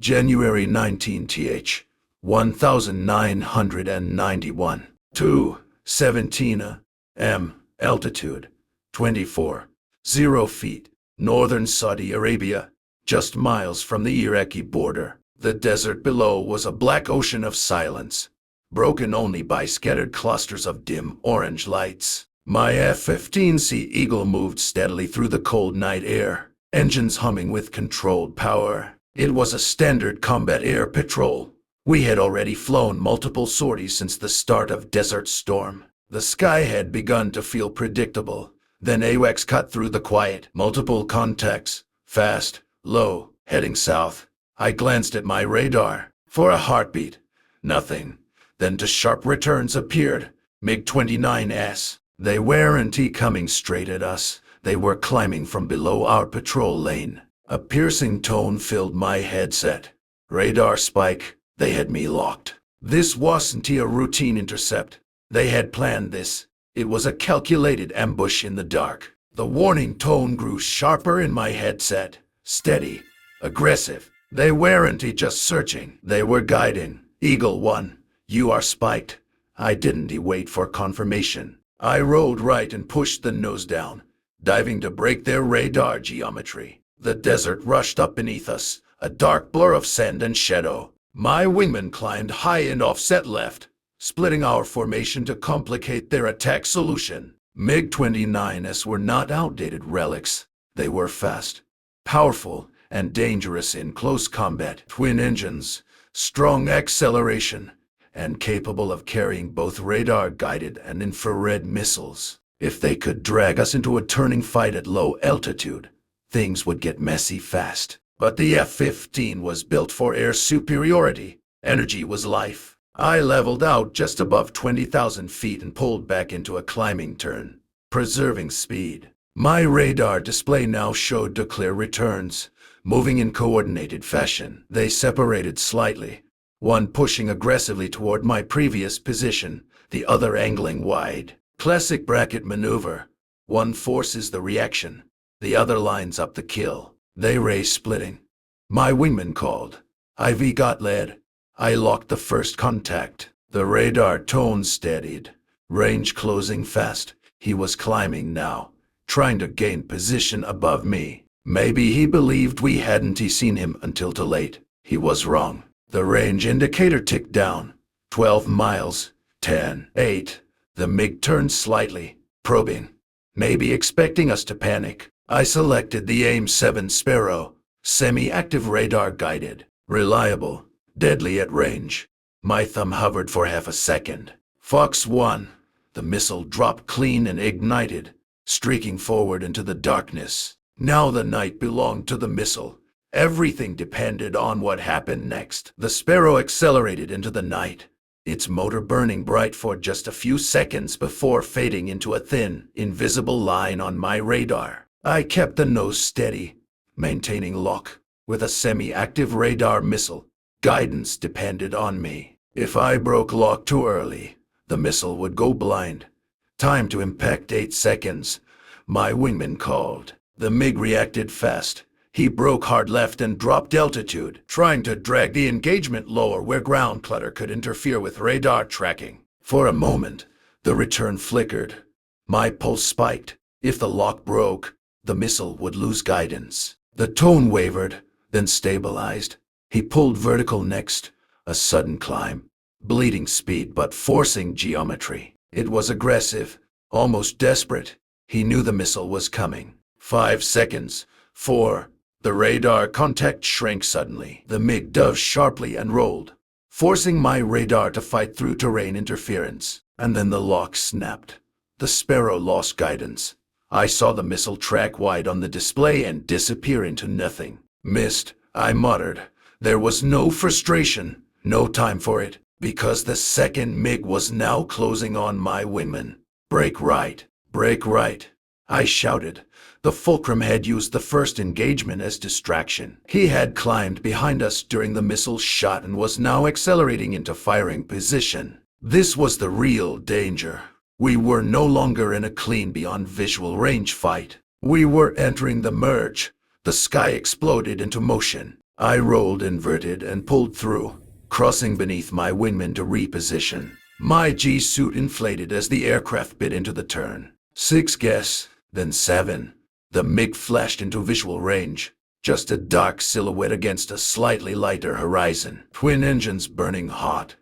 January 19th, 1991. 2:17 am. Altitude 24.0 feet. Northern Saudi Arabia, just miles from the Iraqi border. The desert below was a black ocean of silence, broken only by scattered clusters of dim orange lights. My F-15C Eagle moved steadily through the cold night air, engines humming with controlled power. It was a standard combat air patrol. We had already flown multiple sorties since the start of Desert Storm. The sky had begun to feel predictable. Then AWACS cut through the quiet. Multiple contacts. Fast, low, heading south. I glanced at my radar. For a heartbeat. Nothing. Then two sharp returns appeared. MiG-29s. They weren't coming straight at us. They were climbing from below our patrol lane. A piercing tone filled my headset. Radar spike. They had me locked. This wasn't a routine intercept. They had planned this. It was a calculated ambush in the dark. The warning tone grew sharper in my headset. Steady. Aggressive. They weren't just searching. They were guiding. Eagle 1, you are spiked. I didn't wait for confirmation. I rolled right and pushed the nose down, diving to break their radar geometry. The desert rushed up beneath us, a dark blur of sand and shadow. My wingman climbed high and offset left, splitting our formation to complicate their attack solution. MiG-29s were not outdated relics. They were fast, powerful, and dangerous in close combat. Twin engines, strong acceleration, and capable of carrying both radar-guided and infrared missiles. If they could drag us into a turning fight at low altitude, things would get messy fast. But the F-15 was built for air superiority. Energy was life. I leveled out just above 20,000 feet and pulled back into a climbing turn, preserving speed. My radar display now showed the clear returns, moving in coordinated fashion. They separated slightly, one pushing aggressively toward my previous position, the other angling wide. Classic bracket maneuver. One forces the reaction, the other lines up the kill. They race splitting. My wingman called. IV got led. I locked the first contact. The radar tone steadied. Range closing fast. He was climbing now, trying to gain position above me. Maybe he believed we hadn't seen him until too late. He was wrong. The range indicator ticked down. 12 miles. 10. 8. The MiG turned slightly, probing. Maybe expecting us to panic. I selected the AIM-7 Sparrow. Semi-active radar guided. Reliable. Deadly at range. My thumb hovered for half a second. Fox 1. The missile dropped clean and ignited, streaking forward into the darkness. Now the night belonged to the missile. Everything depended on what happened next. The Sparrow accelerated into the night, its motor burning bright for just a few seconds before fading into a thin, invisible line on my radar. I kept the nose steady, maintaining lock. With a semi-active radar missile, guidance depended on me. If I broke lock too early, the missile would go blind. Time to impact 8 seconds. My wingman called. The MiG reacted fast. He broke hard left and dropped altitude, trying to drag the engagement lower where ground clutter could interfere with radar tracking. For a moment, the return flickered. My pulse spiked. If the lock broke, the missile would lose guidance. The tone wavered, then stabilized. He pulled vertical next, a sudden climb. Bleeding speed but forcing geometry. It was aggressive, almost desperate. He knew the missile was coming. 5 seconds. 4. The radar contact shrank suddenly. The MiG dove sharply and rolled, forcing my radar to fight through terrain interference. And then the lock snapped. The Sparrow lost guidance. I saw the missile track wide on the display and disappear into nothing. Missed, I muttered. There was no frustration, no time for it, because the second MiG was now closing on my wingman. Break right, break right, I shouted. The Fulcrum had used the first engagement as distraction. He had climbed behind us during the missile shot and was now accelerating into firing position. This was the real danger. We were no longer in a clean beyond visual range fight. We were entering the merge. The sky exploded into motion. I rolled inverted and pulled through, crossing beneath my wingman to reposition. My G-suit inflated as the aircraft bit into the turn. 6 guess, then 7. The MiG flashed into visual range, just a dark silhouette against a slightly lighter horizon. Twin engines burning hot.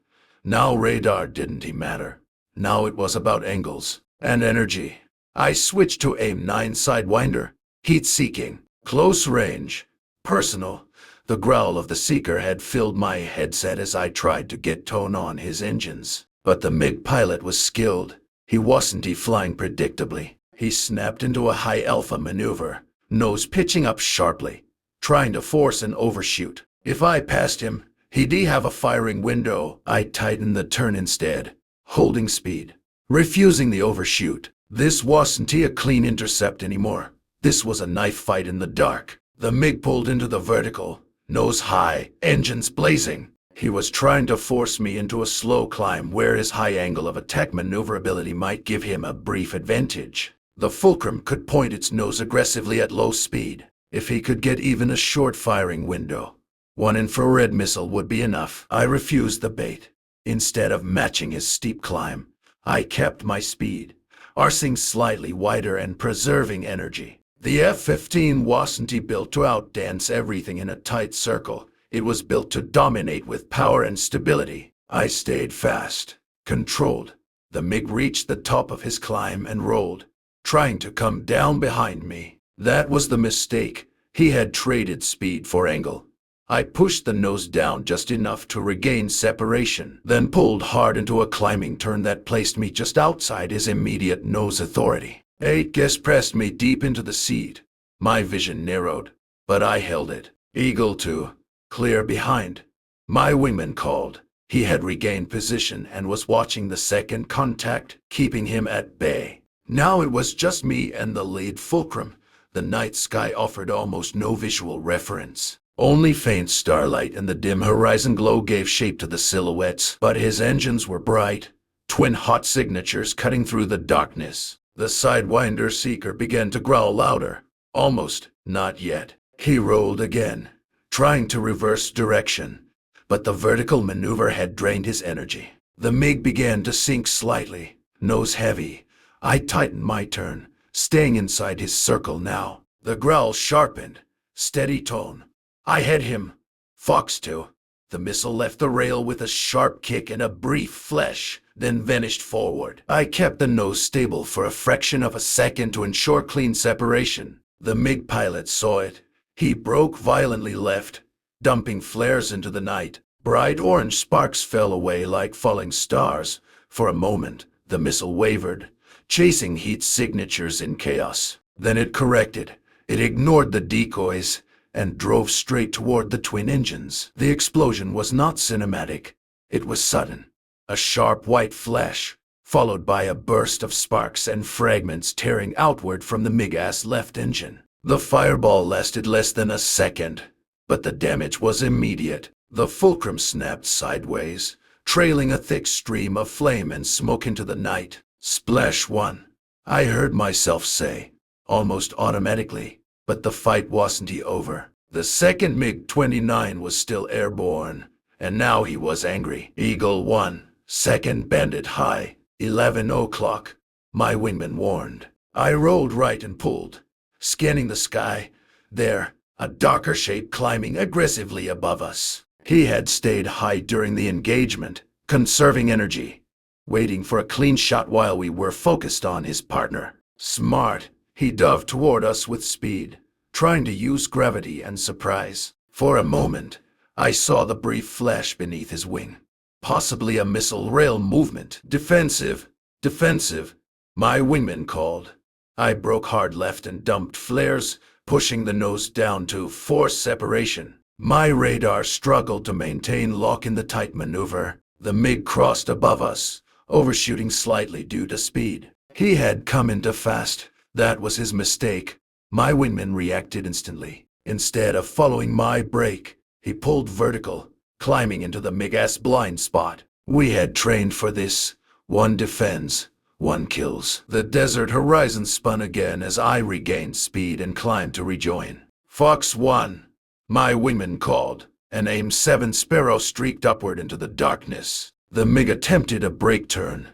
Now radar didn't matter. Now it was about angles and energy. I switched to AIM-9 Sidewinder, heat-seeking, close range, personal. The growl of the Seeker had filled my headset as I tried to get tone on his engines. But the MiG pilot was skilled. He wasn't flying predictably. He snapped into a high alpha maneuver, nose pitching up sharply, trying to force an overshoot. If I passed him, he'd have a firing window. I tightened the turn instead, holding speed, refusing the overshoot. This wasn't a clean intercept anymore. This was a knife fight in the dark. The MiG pulled into the vertical, nose high, engines blazing. He was trying to force me into a slow climb where his high angle of attack maneuverability might give him a brief advantage. The Fulcrum could point its nose aggressively at low speed. If he could get even a short firing window, one infrared missile would be enough. I refused the bait. Instead of matching his steep climb, I kept my speed, arcing slightly wider and preserving energy. The F-15 wasn't built to outdance everything in a tight circle. It was built to dominate with power and stability. I stayed fast, controlled. The MiG reached the top of his climb and rolled, trying to come down behind me. That was the mistake. He had traded speed for angle. I pushed the nose down just enough to regain separation, then pulled hard into a climbing turn that placed me just outside his immediate nose authority. 8 guess pressed me deep into the seat. My vision narrowed, but I held it. Eagle 2. Clear behind. My wingman called. He had regained position and was watching the second contact, keeping him at bay. Now it was just me and the lead Fulcrum. The night sky offered almost no visual reference. Only faint starlight and the dim horizon glow gave shape to the silhouettes, but his engines were bright, twin hot signatures cutting through the darkness. The Sidewinder Seeker began to growl louder. Almost, not yet. He rolled again, trying to reverse direction, but the vertical maneuver had drained his energy. The MiG began to sink slightly, nose heavy. I tightened my turn, staying inside his circle now. The growl sharpened, steady tone. I had him. Fox 2. The missile left the rail with a sharp kick and a brief flash, then vanished forward. I kept the nose stable for a fraction of a second to ensure clean separation. The MiG pilot saw it. He broke violently left, dumping flares into the night. Bright orange sparks fell away like falling stars. For a moment, the missile wavered, chasing heat signatures in chaos. Then it corrected. It ignored the decoys and drove straight toward the twin engines. The explosion was not cinematic. It was sudden. A sharp white flash, followed by a burst of sparks and fragments tearing outward from the MiG-ass left engine. The fireball lasted less than a second, but the damage was immediate. The Fulcrum snapped sideways, trailing a thick stream of flame and smoke into the night. Splash 1. I heard myself say, almost automatically, but the fight wasn't over. The second MiG-29 was still airborne, and now he was angry. Eagle 1, second bandit high, 11 o'clock. My wingman warned. I rolled right and pulled, scanning the sky. There, a darker shape climbing aggressively above us. He had stayed high during the engagement, conserving energy, waiting for a clean shot while we were focused on his partner. Smart. He dove toward us with speed, trying to use gravity and surprise. For a moment, I saw the brief flash beneath his wing. Possibly a missile rail movement. Defensive. Defensive. My wingman called. I broke hard left and dumped flares, pushing the nose down to force separation. My radar struggled to maintain lock in the tight maneuver. The MiG crossed above us, overshooting slightly due to speed. He had come into fast. That was his mistake. My wingman reacted instantly. Instead of following my brake, he pulled vertical, climbing into the MiG-ass blind spot. We had trained for this. One defends, one kills. The desert horizon spun again as I regained speed and climbed to rejoin. Fox 1. My wingman called, and AIM-7 Sparrow streaked upward into the darkness. The MiG attempted a brake turn,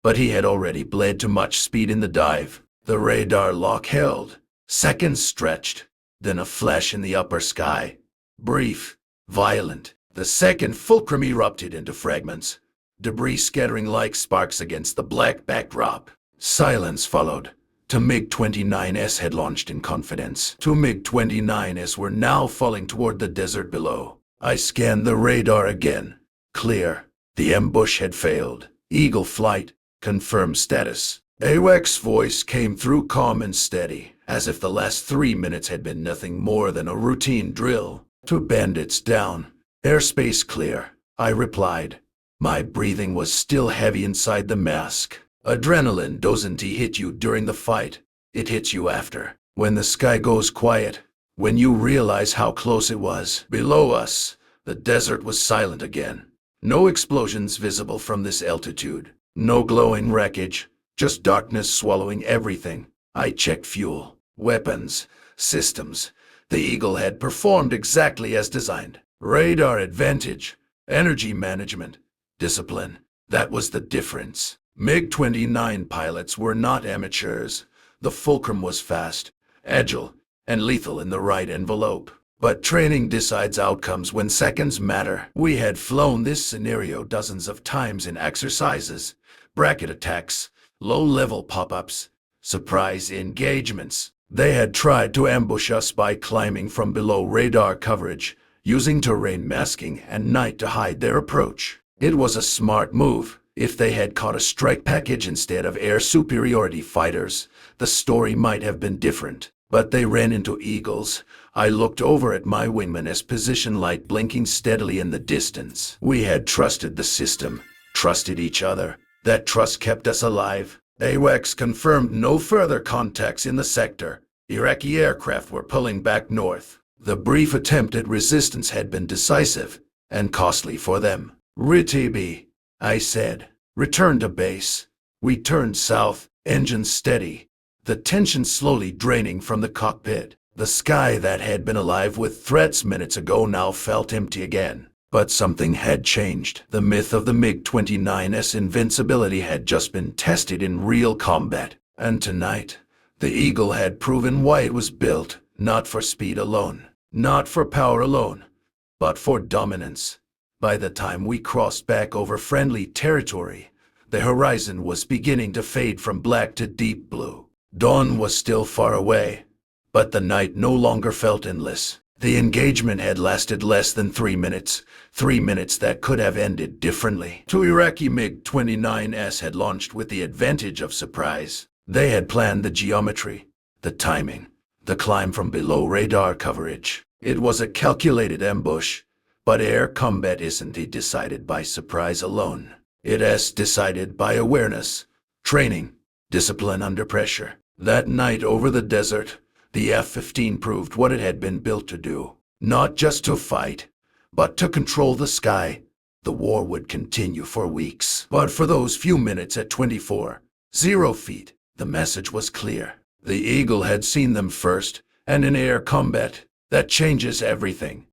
but he had already bled to much speed in the dive. The radar lock held. Seconds stretched, then a flash in the upper sky. Brief, violent. The second fulcrum erupted into fragments, debris scattering like sparks against the black backdrop. Silence followed. Two MiG-29s had launched in confidence. Two MiG-29s were now falling toward the desert below. I scanned the radar again. Clear. The ambush had failed. Eagle flight. Confirmed status. AWACS' voice came through calm and steady, as if the last 3 minutes had been nothing more than a routine drill. Two bandits down. Airspace clear, I replied. My breathing was still heavy inside the mask. Adrenaline doesn't hit you during the fight. It hits you after. When the sky goes quiet, when you realize how close it was. Below us, the desert was silent again. No explosions visible from this altitude. No glowing wreckage. Just darkness swallowing everything. I checked fuel, weapons, systems. The Eagle had performed exactly as designed. Radar advantage, energy management, discipline. That was the difference. MiG-29 pilots were not amateurs. The Fulcrum was fast, agile, and lethal in the right envelope. But training decides outcomes when seconds matter. We had flown this scenario dozens of times in exercises, bracket attacks, low-level pop-ups, surprise engagements. They had tried to ambush us by climbing from below radar coverage, using terrain masking and night to hide their approach. It was a smart move. If they had caught a strike package instead of air superiority fighters, the story might have been different. But they ran into Eagles. I looked over at my wingman as position light blinking steadily in the distance. We had trusted the system, trusted each other. That trust kept us alive. AWACS confirmed no further contacts in the sector. Iraqi aircraft were pulling back north. The brief attempt at resistance had been decisive and costly for them. "RTB," I said. "Return to base." We turned south, engines steady, the tension slowly draining from the cockpit. The sky that had been alive with threats minutes ago now felt empty again. But something had changed. The myth of the MiG-29's invincibility had just been tested in real combat. And tonight, the Eagle had proven why it was built, not for speed alone, not for power alone, but for dominance. By the time we crossed back over friendly territory, the horizon was beginning to fade from black to deep blue. Dawn was still far away, but the night no longer felt endless. The engagement had lasted less than 3 minutes, 3 minutes that could have ended differently. Two Iraqi MiG-29s had launched with the advantage of surprise. They had planned the geometry, the timing, the climb from below radar coverage. It was a calculated ambush, but air combat isn't decided by surprise alone. It is decided by awareness, training, discipline under pressure. That night over the desert, the F-15 proved what it had been built to do. Not just to fight, but to control the sky. The war would continue for weeks. But for those few minutes at 24,000 feet, the message was clear. The Eagle had seen them first, and in air combat, that changes everything.